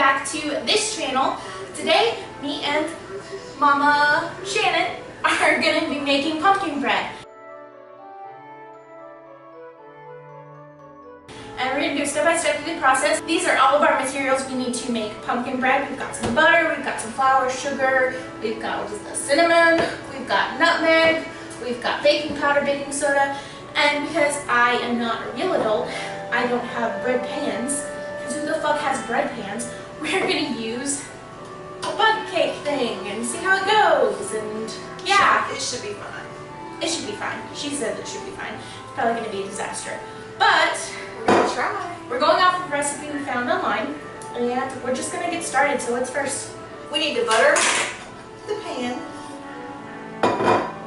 back to this channel. Today, me and Mama Shannon are going to be making pumpkin bread. And we're going to go step by step through the process. These are all of our materials we need to make pumpkin bread. We've got some butter, we've got some flour, sugar, we've got cinnamon, we've got nutmeg, we've got baking powder, baking soda, and because I am not a real adult, I don't have bread pans, because who the fuck has bread pans, we're going to use a bun cake thing and see how it goes, and yeah. It should be fine. It should be fine. She said it should be fine. It's probably going to be a disaster. But we're going to try. We're going off the recipe we found online, and we're just going to get started. So what's first? We need to butter the pan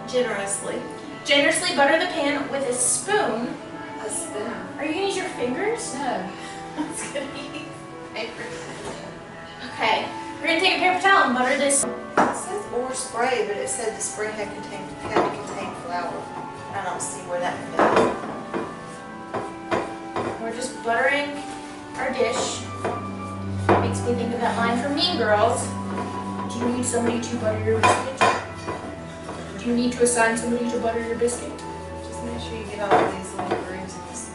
generously. Generously butter the pan with a spoon. A spoon? Are you going to use your fingers? No. I was going to use paper. Okay. We're going to take a paper towel and butter this. It says or spray, but it said the spray had to contain flour. I don't see where that fits. We're just buttering our dish. Makes me think of that line from Mean Girls. Do you need somebody to butter your biscuit? Do you need to assign somebody to butter your biscuit? Just make sure you get all of these little grooves in this.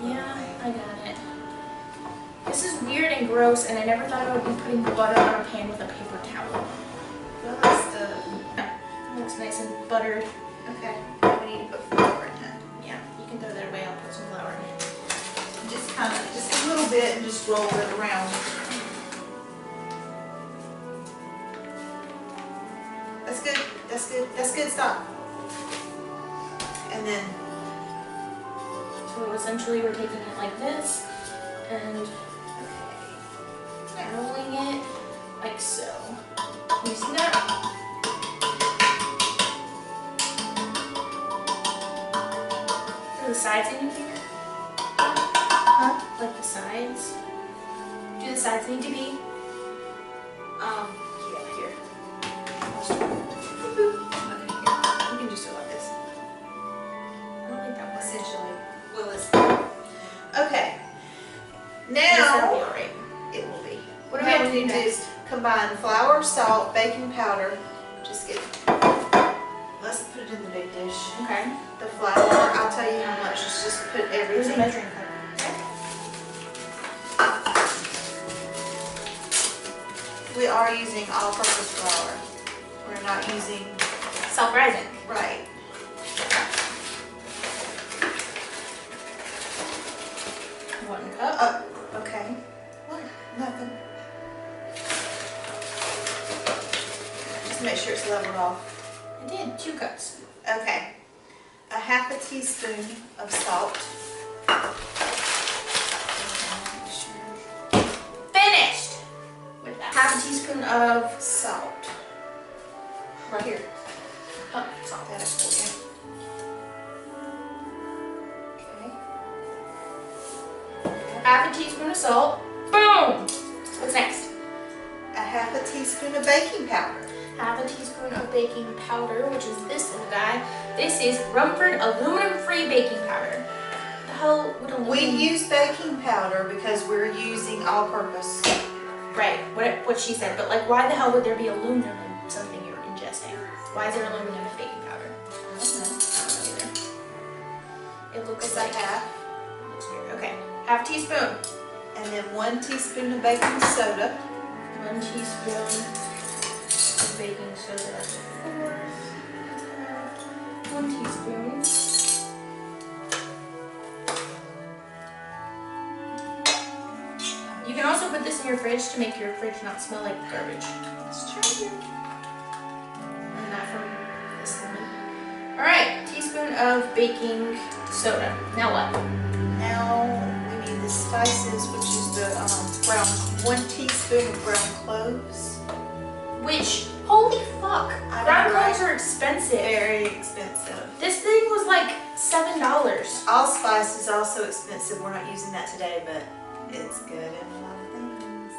Yeah, I got it. This is weird and gross, and I never thought I would be putting butter on a pan with a paper towel. Well, that's the... It looks nice and buttered. Okay, we need to put flour in it. Yeah, you can throw that away. I'll put some flour in it. Just a little bit and just roll it around. That's good, that's good, that's good, stop. And then, so essentially we're taking it like this and rolling it like so. Can you see that? Do the sides anything? Huh? Like the sides? Do the sides need to be? yeah, here. Okay, here. You can just do it like this. I don't think that works. Essentially. Well, it's... Okay. Now... Right. It will be. What do we have to do need next? to combine flour, salt, baking powder. Just get... Let's put it in the big dish. Okay. The flour, I'll tell you how much. Just put There's a everything. measuring cup. We are using all-purpose flour. We're not using... Self-rising. Right. One cup. Okay. What? Nothing. Just make sure it's leveled off. I did. 2 cups. Okay. A half a teaspoon of salt. Finished! With that. Half a teaspoon of Salt. Right here. oh, salt. That is for you. Okay. Half a teaspoon of salt. Boom! What's next? A half a teaspoon of baking powder. Half a teaspoon of baking powder, which is this little guy. This is Rumford aluminum-free baking powder. The hell would aluminum... We use baking powder because we're using all-purpose. Right, what she said, but like why the hell would there be aluminum in something you're ingesting? Why is there aluminum in baking powder? I don't know either. It looks It's like... a half. It looks weird. Okay, half a teaspoon. And then 1 teaspoon of baking soda. 1 teaspoon of baking soda. 1 teaspoon. You can also put this in your fridge to make your fridge not smell like garbage. That's true. And not from this lemon. Alright, teaspoon of baking soda. Now what? Now we need the spices, which is the brown, 1 teaspoon of brown cloves. Which, holy fuck, I know, brown right? cloves are expensive. Very expensive. This thing was like $7. Allspice is also expensive. We're not using that today, but it's good in a lot of things.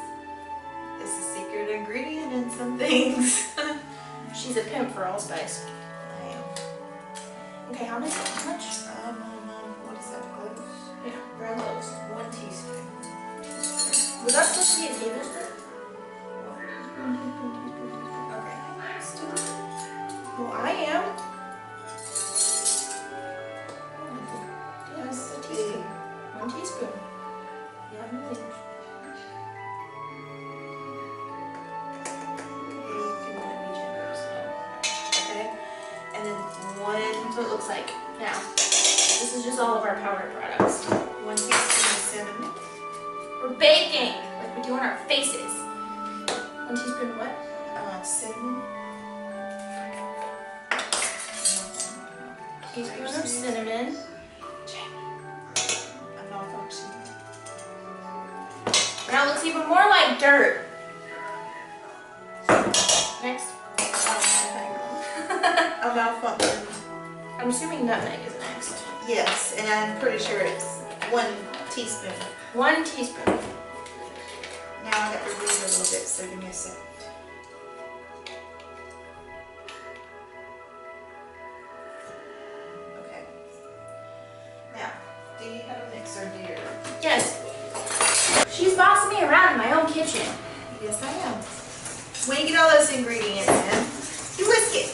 It's a secret ingredient in some things. She's a pimp for allspice. I am. Okay, how much? How much? What is that, cloves? Yeah, brown cloves. 1 teaspoon. Was that supposed to be a tablespoon? Okay. Well, I am. Yes, A teaspoon. 1 teaspoon. Yeah, I'm really. You can be generous. Okay. And then one That's what it looks like. Now, this is just all of our powder products. 1 teaspoon of cinnamon. We're baking like we do on our faces. 1 teaspoon of what? Cinnamon. Teaspoon of cinnamon. I'm not functioning. Now it looks even more like dirt. Next. A malfunction. I'm assuming nutmeg is next. Yes, and I'm pretty sure it's 1 teaspoon. 1 teaspoon. Now I got to read a little bit, so give me a second. Okay. Now, do you have a mixer, dear? Yes. She's bossing me around in my own kitchen. Yes, I am. When you get all those ingredients in, you whisk it.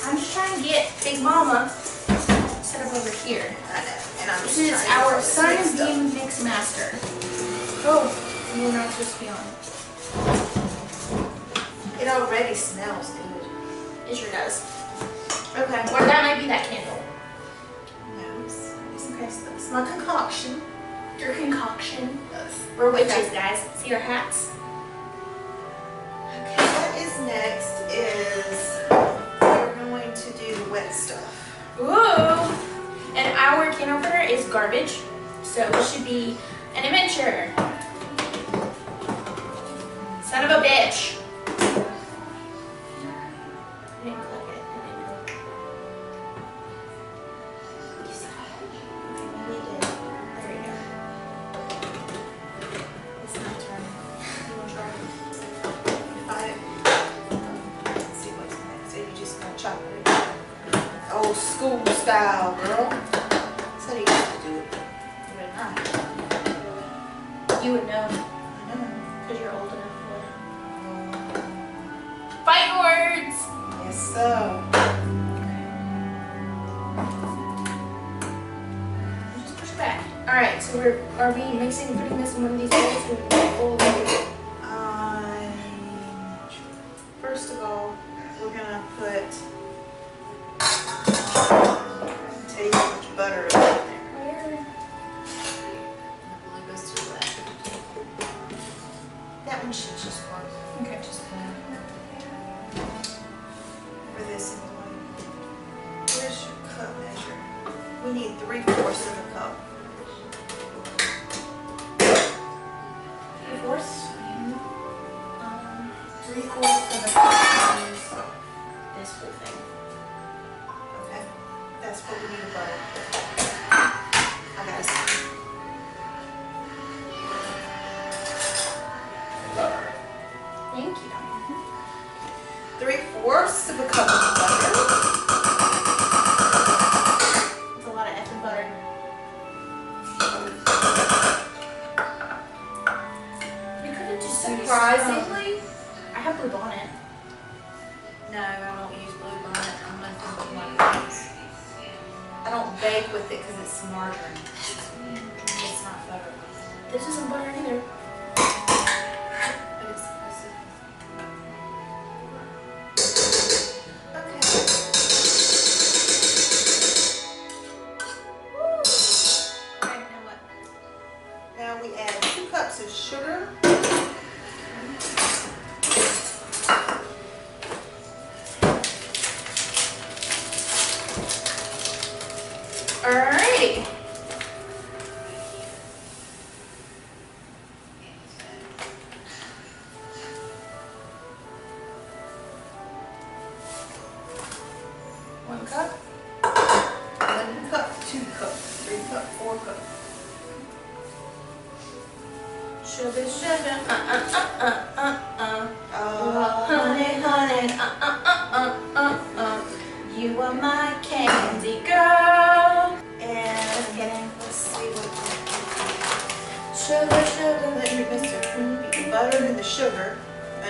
I'm just trying to get Big Mama set up over here. I know, and I'm This just is trying to our get this Sun mixed up. Beam Mix Master. Oh, you're not supposed to be on. It already smells good. It sure does. Okay, or that might be that candle. No, it's Okay, it's my concoction. your concoction. We're witches, guys. See our hats? Okay, what is next is we're going to do the wet stuff. Ooh! And our can opener is garbage, so it should be an adventure. Son of a bitch. I didn't click it. I didn't know. You saw it? Okay, maybe it did. There you go. It's not turning. You want to try it? Let's see what's next. So you just gonna chop it. Old school style, girl. That's how you used to do it. But not. You would know, I know. because you're old enough for it. Fighting words! Yes, so. Just push it back. Alright, so are we mixing, putting this in one of these bowls or bowl? First of all, we're gonna put. Tell you how much butter is in there. Where? It goes through that. That one should just work. Okay. Just for this anyway. Where's your cup measure? We need 3/4 of a cup. 3/4? 3/4 of a cup is this whole thing. Okay, that's what we need of butter. I got a spoon. Thank you. 3/4 of a cup of butter. It's a lot of effing butter. We could have just used, Surprisingly, I have Blue Bonnet. no, I don't use Blue Bonnet. I'm nothing but margarines. I don't bake with it because it's margarine. It's not butter. This isn't butter either. But it's supposed to. Okay. Alright, now what? Now we add 2 cups of sugar. Alrighty. One cup. 1 cup, 2 cups, 3 cups, 4 cups. Sugar, sugar, Oh, honey, honey, you are my candy girl. and Just kidding. let's see what. Sugar, sugar, Let your Mr. Beat the butter and the sugar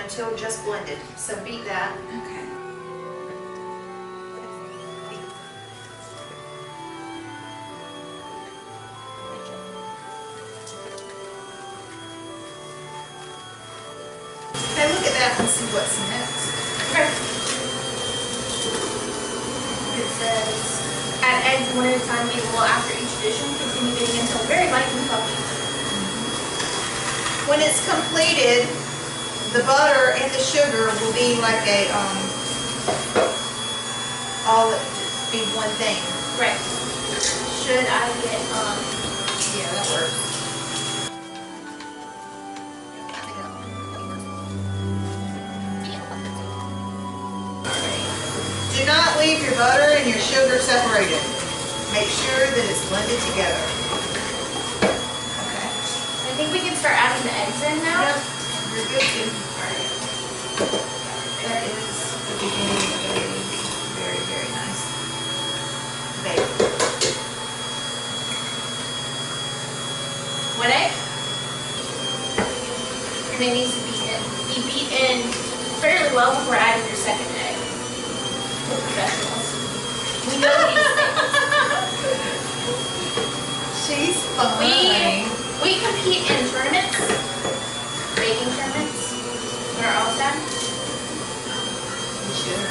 until just blended. So beat that. Okay. Okay, look at that and see what's next. Okay. It says, add eggs one at a time, leave a little after each addition. Continue beating until very light and fluffy. When it's completed, the butter and the sugar will be like a, all be one thing. Right. Should I get, Yeah, that works. Do not leave your butter and your sugar separated. Make sure that it's blended together. Okay. I think we can start adding the eggs in now. Yep, you're good too. That is the beginning of a very, very nice bake. One egg. And it needs to be beat in fairly well before adding your second egg. We're professionals. We know these things. She's fun. We compete in tournaments, baking tournaments. We're all done. We should.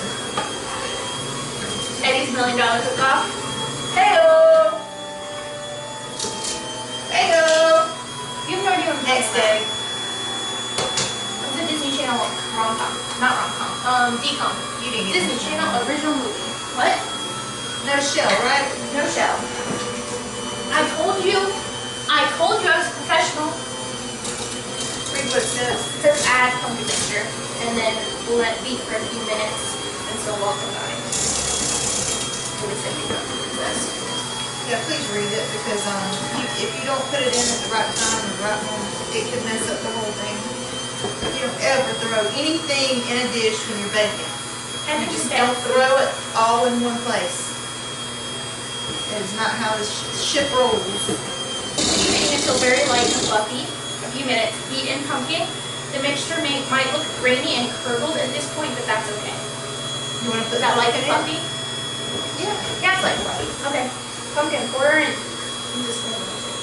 Eddie's $1 million cook-off. Hey-o! Hey-o! You have no idea what Next egg. It's a Disney Channel rom-com. Not rom-com. DCOM. You didn't get Disney it. Channel original movie. What? No shell, right? No shell. I told you I was a professional. Read what it says. It says add pumpkin mixture and then let beat for a few minutes until well combined. What is it? Yeah, please read it because if you don't put it in at the right time or the right moment, it could mess up the whole thing. You don't ever throw anything in a dish when you're baking. And You just don't throw it all in one place. It is not how the ship rolls. Beating until very light and fluffy. A few minutes. Beat in pumpkin. The mixture might look grainy and curdled at this point, but that's okay. You want to put Is that light and in? fluffy? Yeah. Yeah, it's light and fluffy. Okay. Pumpkin, quarter inch. I'm just gonna mix it.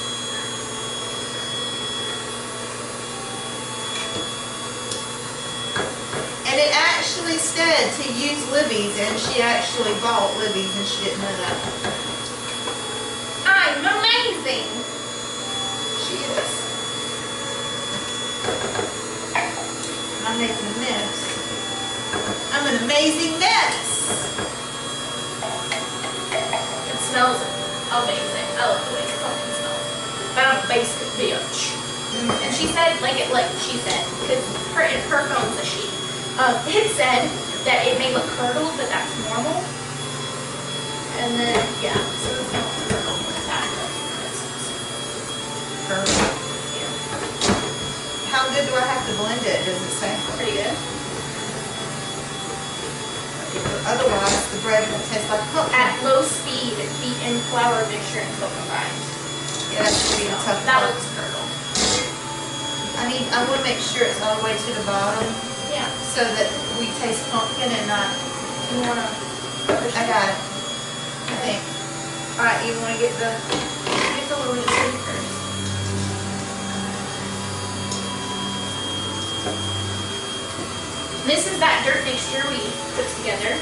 And it actually said to use Libby's, and she actually bought Libby's, and she didn't know that. I'm amazing! She is. I'm making a mess. I'm an amazing mess. It smells amazing. I love the way pumpkin smells. But I'm a basic bitch. And she said, she said, because in her phone's a she. It said that it may look curdled, but that's normal. And then, yeah, so it's not curdled with that. Perfect. Yeah, How good do I have to blend it? Does it say? pretty good. Otherwise, the bread will taste like pumpkin. At low speed, beat in flour mixture until combined. Yeah, that's gonna be a tough That part. looks curdled. I want to make sure it's all the way to the bottom Yeah. so that we taste pumpkin and not. You wanna push I got it. I think. All right, you want to get the. Get the little bit first. This is that dirt mixture we put together.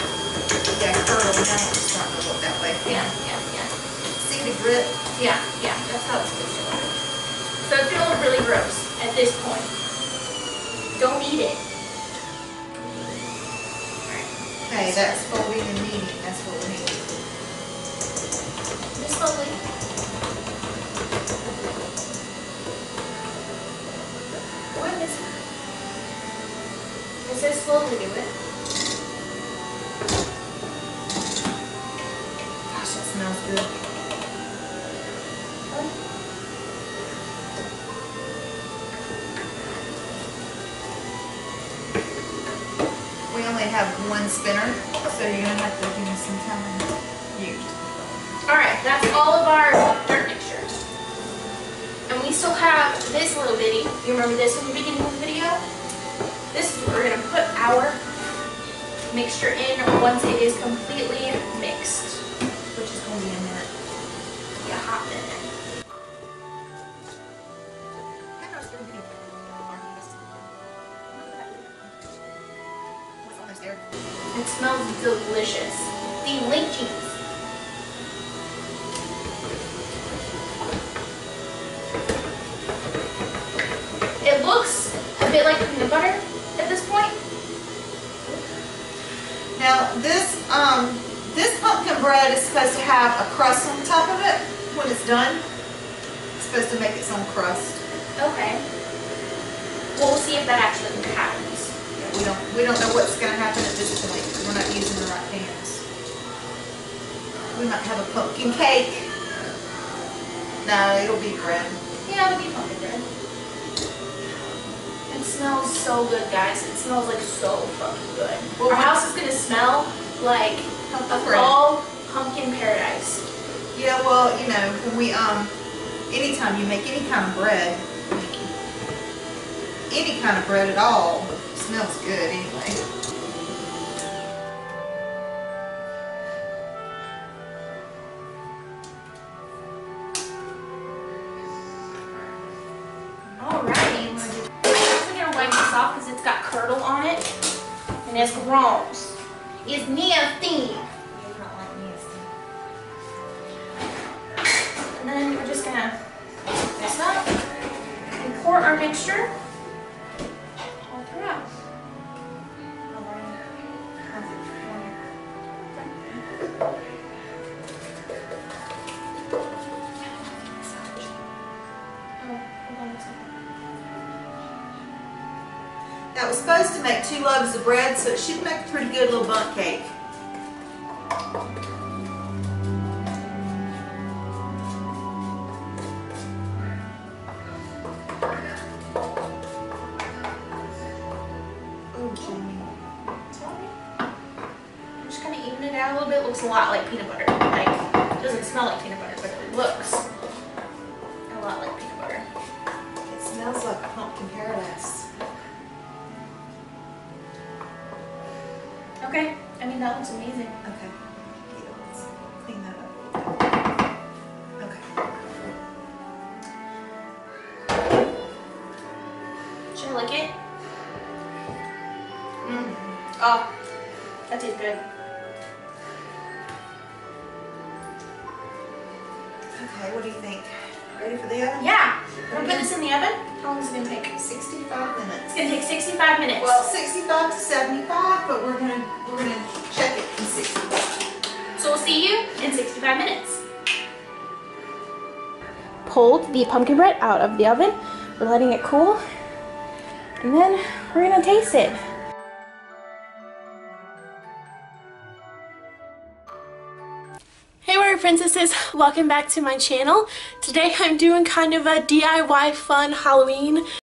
Yeah, curdle. Now it's starting to look that way. Yeah. See the grit? Yeah, that's how it's supposed to look. So it's gonna look really gross at this point. Don't eat it. Okay, that's folding and kneading. That's what we need. Just slowly. What is it? It says slowly do it. Gosh, that smells good. We only have one spinner, so you're gonna have to give me some time. Alright, that's all of our dirt mixture. And we still have this little bitty. You remember this from the beginning of the video? This is what we're going flour mixture in once it is completely mixed, Which is gonna be a minute. be a hot minute. What's almost there? It smells delicious. Delicious. It looks a bit like peanut butter at this point. Now this pumpkin bread is supposed to have a crust on top of it when it's done. It's supposed to make its own crust. Okay. We'll see if that actually happens. We don't know what's going to happen at this point because we're not using the right pans. We might have a pumpkin cake. No, it'll be bread. Yeah, it'll be pumpkin bread. It smells so good, guys. It smells like so fucking good. Well, our house is gonna smell like a Pumpkin bread. fall pumpkin paradise. Yeah, well, you know, when we anytime you make any kind of bread, any kind of bread at all, smells good anyway. Alright. I'm also gonna wipe this off because it's got curdle on it. And it's gross. It's nasty. And then we're just gonna mix this up and pour our mixture all throughout. Oh, hold on a second. That was supposed to make 2 loaves of bread, so it should make a pretty good little bundt cake. Oh, Jamie. Sorry. I'm just gonna even it out a little bit. It looks a lot like peanut butter. Like, it doesn't smell like peanut butter, but it looks a lot like peanut butter. It smells like a pumpkin paradise. Okay, I mean, that looks amazing. Okay. Yeah, let's clean that up a little bit. Okay. Should I lick it? Oh, that tastes good. Okay, what do you think? Ready for the oven? Yeah, we're gonna put this in the oven. How long is it gonna take? 65 minutes. It's gonna take 65 minutes. Well, 65 to 75, but we're gonna check it in 65. So we'll see you in 65 minutes. Pulled the pumpkin bread out of the oven. We're letting it cool. And then we're gonna taste it. Hey Warrior Princesses, welcome back to my channel. Today I'm doing kind of a DIY fun Halloween